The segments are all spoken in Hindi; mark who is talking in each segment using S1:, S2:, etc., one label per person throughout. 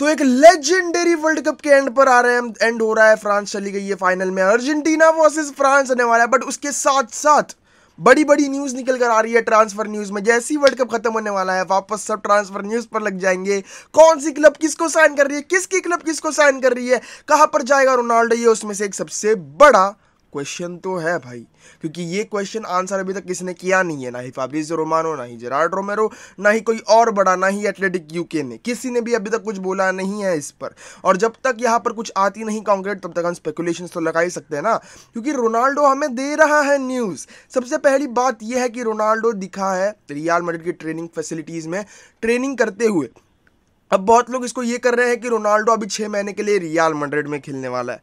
S1: तो एक लेजेंडरी वर्ल्ड कप के एंड पर आ रहे हैं, एंड हो रहा है, फ्रांस चली गई है फाइनल में, अर्जेंटीना वर्सेस फ्रांस होने वाला है। बट उसके साथ साथ बड़ी बड़ी न्यूज निकल कर आ रही है ट्रांसफर न्यूज में। जैसे ही वर्ल्ड कप खत्म होने वाला है वापस सब ट्रांसफर न्यूज पर लग जाएंगे। कौन सी क्लब किसको साइन कर रही है, किसकी क्लब किसको साइन कर रही है, कहां पर जाएगा रोनाल्डो, ये उसमें से एक सबसे बड़ा क्वेश्चन तो है भाई, क्योंकि ये क्वेश्चन आंसर अभी तक किसी ने किया नहीं है, ना ही फाब्रिज़ियो रोमानो, ना ही जेरार्ड रोमेरो, ना ही कोई और बड़ा, ना ही एथलेटिक यूके ने, किसी ने भी अभी तक कुछ बोला नहीं है इस पर। और जब तक यहाँ पर कुछ आती नहीं कॉन्क्रीट तब तक हम स्पेकुलेशंस तो लगा ही सकते हैं ना, क्योंकि रोनाल्डो हमें दे रहा है न्यूज़। सबसे पहली बात यह है कि रोनाल्डो दिखा है रियल मैड्रिड की ट्रेनिंग फैसिलिटीज़ में ट्रेनिंग करते हुए। अब बहुत लोग इसको ये कर रहे हैं कि रोनाल्डो अभी 6 महीने के लिए रियल मैड्रिड में खेलने वाला है,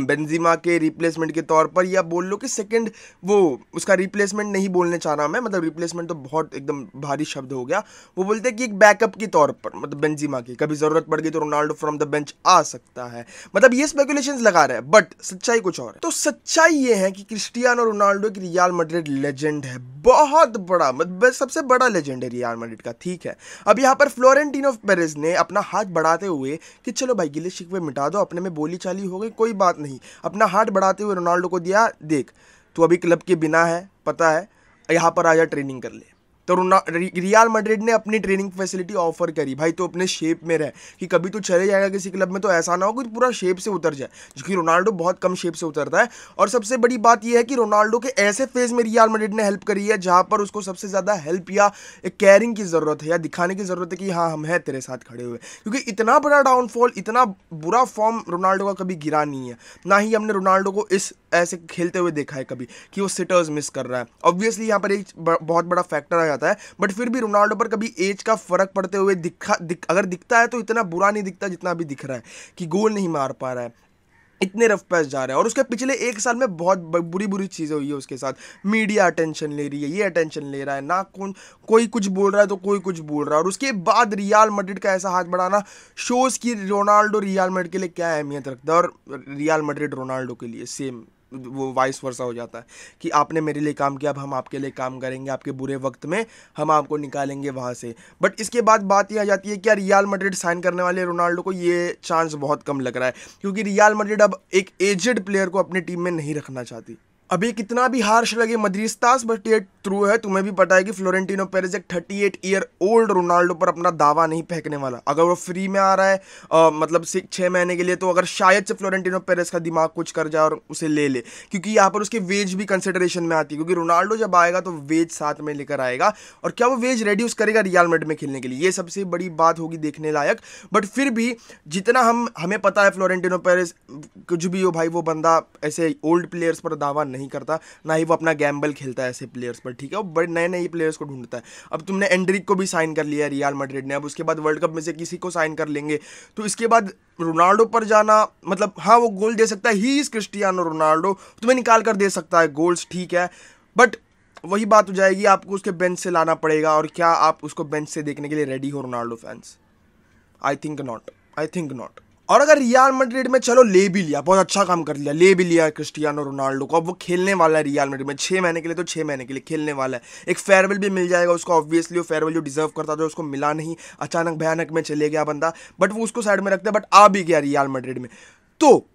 S1: बेंजीमा के रिप्लेसमेंट के तौर पर, या बोल लो कि सेकंड, वो उसका रिप्लेसमेंट नहीं बोलने चाह रहा मैं, मतलब रिप्लेसमेंट तो बहुत एकदम भारी शब्द हो गया। वो बोलते हैं कि एक बैकअप के तौर पर, मतलब बेंजीमा की कभी ज़रूरत पड़ गई तो रोनाल्डो फ्रॉम द बेंच आ सकता है, मतलब ये स्पेकुलेशंस लगा रहे हैं। बट सच्चाई कुछ और है। तो सच्चाई ये है कि क्रिस्टियानो रोनाल्डो एक रियल मैड्रिड लेजेंड है, बहुत बड़ा, मतलब सबसे बड़ा लेजेंड है रियल मैड्रिड का, ठीक है। अब यहाँ पर फ्लोरेंटिनो पेरेज ने अपना हाथ बढ़ाते हुए कि चलो भाई गिले शिकवे मिटा दो, अपने में बोली चाली हो गई, कोई बात नहीं, अपना हाथ बढ़ाते हुए रोनाल्डो को दिया, देख तू अभी क्लब के बिना है, पता है, यहाँ पर आजा ट्रेनिंग कर ले। तो रियल मैड्रिड ने अपनी ट्रेनिंग फैसिलिटी ऑफर करी, भाई तो अपने शेप में रह, कि कभी तू चले जाएगा किसी क्लब में तो ऐसा ना हो कि पूरा शेप से उतर जाए, क्योंकि रोनाल्डो बहुत कम शेप से उतरता है। और सबसे बड़ी बात यह है कि रोनाल्डो के ऐसे फेज में रियल मैड्रिड ने हेल्प करी है जहां पर उसको सबसे ज़्यादा हेल्प या एक केयरिंग की ज़रूरत है, या दिखाने की ज़रूरत है कि हाँ हम हैं तेरे साथ खड़े हुए, क्योंकि इतना बड़ा डाउनफॉल, इतना बुरा फॉर्म रोनाल्डो का कभी गिरा नहीं है। ना ही हमने रोनाल्डो को इस ऐसे खेलते हुए देखा है कभी कि वो सिटर्स मिस कर रहा है। ऑब्वियसली यहाँ पर एक बहुत बड़ा फैक्टर आ जाता है, बट फिर भी रोनाल्डो पर कभी एज का फर्क पड़ते हुए अगर दिखता है तो इतना बुरा नहीं दिखता जितना अभी दिख रहा है, कि गोल नहीं मार पा रहा है, इतने रफ पैस जा रहा है। और उसके पिछले 1 साल में बहुत बुरी बुरी चीज़ें हुई है उसके साथ, मीडिया अटेंशन ले रही है, ये अटेंशन ले रहा है ना, कोई कुछ बोल रहा है तो कोई कुछ बोल रहा है। और उसके बाद रियल मैड्रिड का ऐसा हाथ बढ़ाना शोज़ कि रोनाल्डो रियल मैड्रिड के लिए क्या अहमियत रखता है, और रियल मैड्रिड रोनाल्डो के लिए सेम वो वाइस वर्सा हो जाता है कि आपने मेरे लिए काम किया, अब हम आपके लिए काम करेंगे, आपके बुरे वक्त में हम आपको निकालेंगे वहाँ से। बट इसके बाद बात यह आ जाती है कि रियल मैड्रिड साइन करने वाले रोनाल्डो को ये चांस बहुत कम लग रहा है, क्योंकि रियल मैड्रिड अब एक एजेड प्लेयर को अपनी टीम में नहीं रखना चाहती। अभी कितना भी हार्श लगे मद्रिस्तास, बट ये ट्रू है, तुम्हें भी पता है कि फ्लोरेंटिनो पेरेज एक 38 ईयर ओल्ड रोनाल्डो पर अपना दावा नहीं फेंकने वाला। अगर वो फ्री में आ रहा है मतलब 6 महीने के लिए, तो अगर शायद से फ्लोरेंटिनो पेरेज का दिमाग कुछ कर जाए और उसे ले ले, क्योंकि यहाँ पर उसकी वेज भी कंसिडरेशन में आती है, क्योंकि रोनाल्डो जब आएगा तो वेज साथ में लेकर आएगा, और क्या वो वेज रेड्यूस करेगा रियल मैड्रिड में खेलने के लिए, ये सबसे बड़ी बात होगी देखने लायक। बट फिर भी जितना हमें पता है फ्लोरेंटिनो पेरेज कुछ भी हो भाई, वो बंदा ऐसे ओल्ड प्लेयर्स पर दावा नहीं करता, ना ही वो अपना गैम्बल खेलता है ऐसे प्लेयर्स पर, ठीक है। वो बड़े नए नए प्लेयर्स को ढूंढता है। अब तुमने एंड्रिक को भी साइन कर लिया है रियल मैड्रिड ने, अब उसके बाद वर्ल्ड कप में से किसी को साइन कर लेंगे, तो इसके बाद रोनाल्डो पर जाना, मतलब हाँ वो गोल दे सकता है, ही इज क्रिस्टियानो रोनाल्डो, तुम्हें निकाल कर दे सकता है गोल्स, ठीक है, बट वही बात हो जाएगी, आपको उसके बेंच से लाना पड़ेगा। और क्या आप उसको बेंच से देखने के लिए रेडी हो Ronaldo fans? I think not. और अगर रियल मैड्रिड में चलो ले भी लिया, बहुत अच्छा काम कर लिया, ले भी लिया क्रिस्टियानो रोनाल्डो को, अब वो खेलने वाला है रियल मैड्रिड में 6 महीने के लिए, तो 6 महीने के लिए खेलने वाला है, एक फेयरवेल भी मिल जाएगा उसको, ऑब्वियसली वो फेयरवेल जो डिजर्व करता था उसको मिला नहीं, अचानक भयानक में चले गया बंदा, बट वो उसको साइड में रखते हैं, बट आ भी गया रियल मैड्रिड में। तो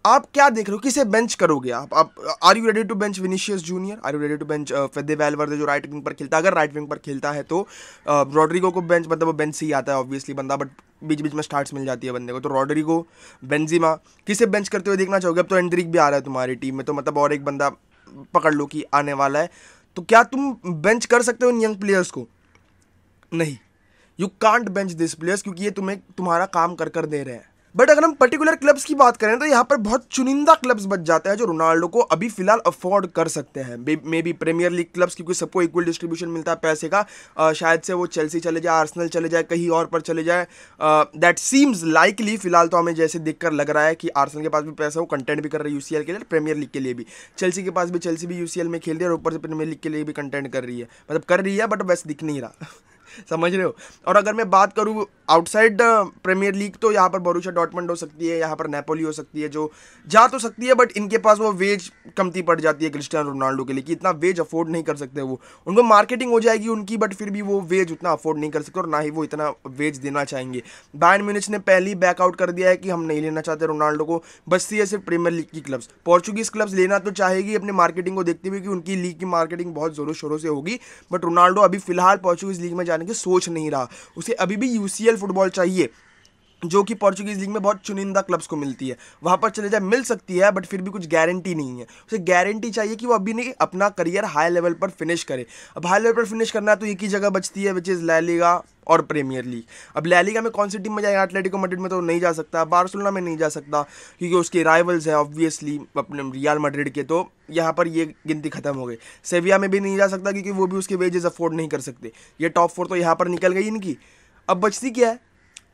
S1: आप क्या देख रहे हो, किसे बेंच करोगे आप are you ready to bench Vinicius Junior, are you ready to bench Fede Valverde जो राइट विंग पर खेलता है, अगर राइट विंग पर खेलता है तो रॉड्रिगो को बेंच, मतलब वो बेंच से ही आता है ऑब्वियसली बंदा, बट बीच बीच में स्टार्ट्स मिल जाती है बंदे को, तो रॉड्रिगो, बेंजीमा, किसे बेंच करते हुए देखना चाहोगे? अब तो एंड्रिक भी आ रहा है तुम्हारी टीम में, तो मतलब और एक बंदा पकड़ लो कि आने वाला है, तो क्या तुम बेंच कर सकते हो इन यंग प्लेयर्स को? नहीं, you can't bench this players, क्योंकि ये तुम्हें तुम्हारा काम कर दे रहे हैं। बट अगर हम पर्टिकुलर क्लब्स की बात करें तो यहाँ पर बहुत चुनिंदा क्लब्स बच जाते हैं जो रोनाल्डो को अभी फिलहाल अफोर्ड कर सकते हैं, maybe premier league clubs, क्योंकि सबको इक्वल डिस्ट्रीब्यूशन मिलता है पैसे का। शायद से वो चेल्सी चले जाए, आर्सेनल चले जाए, कहीं और पर चले जाए, दैट सीम्स लाइकली। फिलहाल तो हमें जैसे देखकर लग रहा है कि आर्सेनल के पास भी पैसा, वो कंटेंट भी कर रही है यूसीएल के लिए, प्रीमियर लीग के लिए भी। चेल्सी के पास भी, चेल्सी भी यूसीएल में खेल रही है और ऊपर से प्रीमियर लीग के लिए भी कंटेंट कर रही है, मतलब कर रही है, बट वैसे दिख नहीं रहा समझ रहे हो। और अगर मैं बात करूँ आउटसाइड प्रीमियर लीग तो यहाँ पर बोरुसिया डॉर्टमुंड हो सकती है, यहाँ पर नेपोली हो सकती है, जो जा तो सकती है बट इनके पास वो वेज कमती पड़ जाती है क्रिस्टियानो रोनाल्डो के लिए कि इतना वेज अफोर्ड नहीं कर सकते वो। उनको मार्केटिंग हो जाएगी उनकी बट फिर भी वो वेज उतना अफोर्ड नहीं कर सकते और ना ही वो इतना वेज देना चाहेंगे। बायर्न म्यूनिच ने पहले ही बैकआउट कर दिया है कि हम नहीं लेना चाहते रोनाल्डो को, बचती है सिर्फ प्रीमियर लीग की क्लब्स। पोर्चुगीज क्लब्स लेना तो चाहेगी अपनी मार्केटिंग को देखते हुए कि उनकी लीग की मार्केटिंग बहुत जोरों शोरों से होगी, बट रोनाल्डो अभी फिलहाल पोर्चुगीज लीग में जाने की सोच नहीं रहा। उसे अभी भी यूसीएल फुटबॉल चाहिए जो कि पोर्चुगीज लीग में बहुत चुनिंदा क्लब्स को मिलती है, वहाँ पर चले जाए मिल सकती है बट फिर भी कुछ गारंटी नहीं है। उसे गारंटी चाहिए कि वो अभी नहीं अपना करियर हाई लेवल पर फिनिश करे। अब हाई लेवल पर फिनिश करना है तो एक ही जगह बचती है विच इज़ ला लीगा और प्रीमियर लीग। अब ला लीगा में कौन सी टीम में जाएगा? एटलेटिको मैड्रिड में तो नहीं जा सकता, बार्सिलोना में नहीं जा सकता क्योंकि उसके राइवल्स हैं ऑब्वियसली अपने रियल मैड्रिड के, तो यहाँ पर ये गिनती खत्म हो गई। सेविया में भी नहीं जा सकता क्योंकि वो भी उसके वेजेस अफोर्ड नहीं कर सकते। ये टॉप 4 तो यहाँ पर निकल गई इनकी। अब बचती क्या है?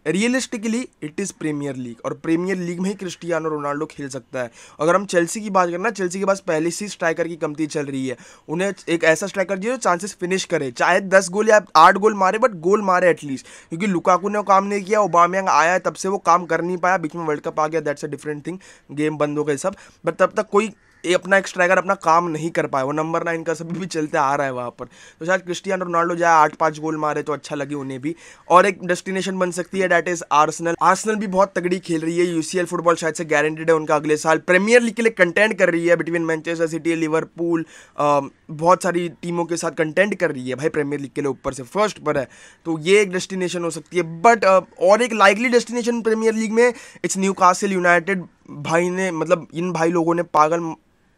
S1: Realistically it is premier league, और प्रीमियर लीग में ही क्रिस्टियानो रोनाल्डो खेल सकता है। अगर हम चेल्सी की बात करना, चेल्सी के पास पहले से स्ट्राइकर की कमती चल रही है। उन्हें एक ऐसा स्ट्राइकर चाहिए जो चांसेस फिनिश करे, चाहे 10 गोल या 8 गोल मारे बट गोल मारे एटलीस्ट, क्योंकि लुकाकू ने वो काम नहीं किया। ओबामेयांग आया है तब से वो काम कर नहीं पाया, बीच में वर्ल्ड कप आ गया, that's a different thing, game बंद हो गए सब, बट तब तक कोई अपना एक स्ट्राइकर अपना काम नहीं कर पाया। वो नंबर 9 का सभी भी चलते आ रहा है वहाँ पर, तो शायद क्रिस्टियानो रोनाल्डो जाए 8-5 गोल मारे तो अच्छा लगे उन्हें भी। और एक डेस्टिनेशन बन सकती है दैट इज आर्सेनल। आर्सेनल भी बहुत तगड़ी खेल रही है, यूसीएल फुटबॉल शायद से गारंटेड है उनका अगले साल। प्रीमियर लीग के लिए कंटेंट कर रही है बिटवीन मैनचेस्टर सिटी, लिवरपूल, बहुत सारी टीमों के साथ कंटेंट कर रही है भाई प्रीमियर लीग के लिए, ऊपर से फर्स्ट पर है, तो ये एक डेस्टिनेशन हो सकती है। बट और एक लाइकली डेस्टिनेशन प्रीमियर लीग में इट्स न्यूकासल यूनाइटेड। भाई ने मतलब इन भाई लोगों ने पागल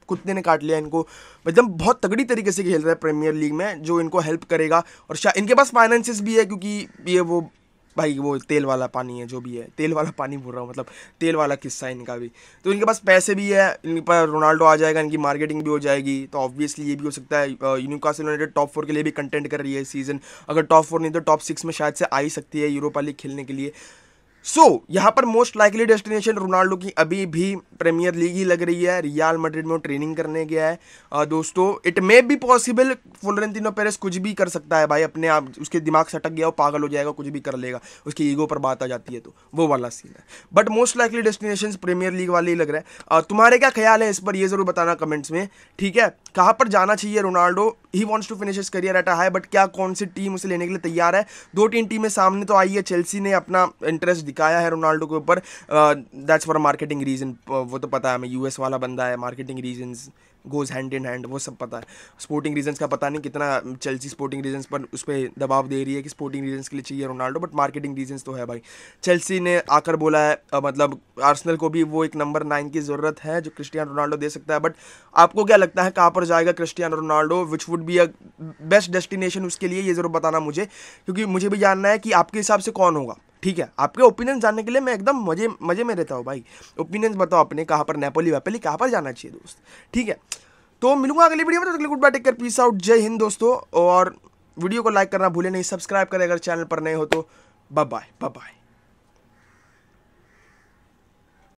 S1: कुत्ते ने काट लिया इनको, मतलब बहुत तगड़ी तरीके से खेल रहा है प्रीमियर लीग में, जो इनको हेल्प करेगा। और इनके पास फाइनेंसेस भी है क्योंकि ये वो भाई वो तेल वाला पानी है, जो भी है तेल वाला पानी बोल रहा हूँ, मतलब तेल वाला किस्सा है इनका भी, तो इनके पास पैसे भी है, इन पर रोनाल्डो आ जाएगा, इनकी मार्केटिंग भी हो जाएगी, तो ऑब्वियसली ये भी हो सकता है। न्यूकासल यूनाइटेड टॉप 4 के लिए भी कंटेंट कर रही है इस सीजन, अगर टॉप 4 नहीं तो टॉप 6 में शायद से आ ही सकती है यूरोपा लीग खेलने के लिए। यहाँ पर मोस्ट लाइकली डेस्टिनेशन रोनाल्डो की अभी भी प्रीमियर लीग ही लग रही है। रियल मैड्रिड में वो ट्रेनिंग करने गया है। दोस्तों it may be possible Florentino Perez कुछ भी कर सकता है भाई, अपने आप उसके दिमाग से अटक गया, वो पागल हो जाएगा, कुछ भी कर लेगा, उसकी ईगो पर बात आ जाती है, तो वो वाला सीन है। But most likely destination premier league वाले ही लग रहा है। तुम्हारे क्या ख्याल है इस पर, ये जरूर बताना कमेंट्स में, ठीक है। कहाँ पर जाना चाहिए Ronaldo? He wants to finish his career at a high, but क्या कौन सी टीम उसे लेने के लिए तैयार है? 2-3 टीमें सामने तो आई है, चेल्सी ने अपना इंटरेस्ट दिखाया है रोनाल्डो के ऊपर, दैट्स फॉर मार्केटिंग रीजन, वो तो पता है हमें, यूएस वाला बंदा है, marketing reasons goes hand in hand, वो सब पता है। स्पोर्टिंग रीजंस का पता नहीं कितना चेल्सी स्पोर्टिंग रीजंस पर उस पर दबाव दे रही है कि स्पोर्टिंग रीजंस के लिए चाहिए रोनाल्डो, बट मार्केटिंग रीजंस तो है भाई। चेल्सी ने आकर बोला है, मतलब आर्सेनल को भी वो एक नंबर 9 की ज़रूरत है जो क्रिस्टियानो रोनाल्डो दे सकता है। बट आपको क्या लगता है कहाँ पर जाएगा Cristiano Ronaldo, which would be a best destination उसके लिए, ये ज़रूर बताना मुझे, क्योंकि मुझे भी जानना है कि आपके हिसाब से कौन होगा, ठीक है। आपके ओपिनियन जानने के लिए मैं एकदम मजे में रहता हूँ भाई। ओपिनियंस बताओ अपने, कहाँ पर नेपोली वेपोली कहाँ पर जाना चाहिए दोस्त, ठीक है। तो मिलूंगा अगली वीडियो में, तो goodbye, take care, peace out, जय हिंद दोस्तों। और वीडियो को लाइक करना भूले नहीं, सब्सक्राइब करें अगर चैनल पर नए हो तो। Bye bye.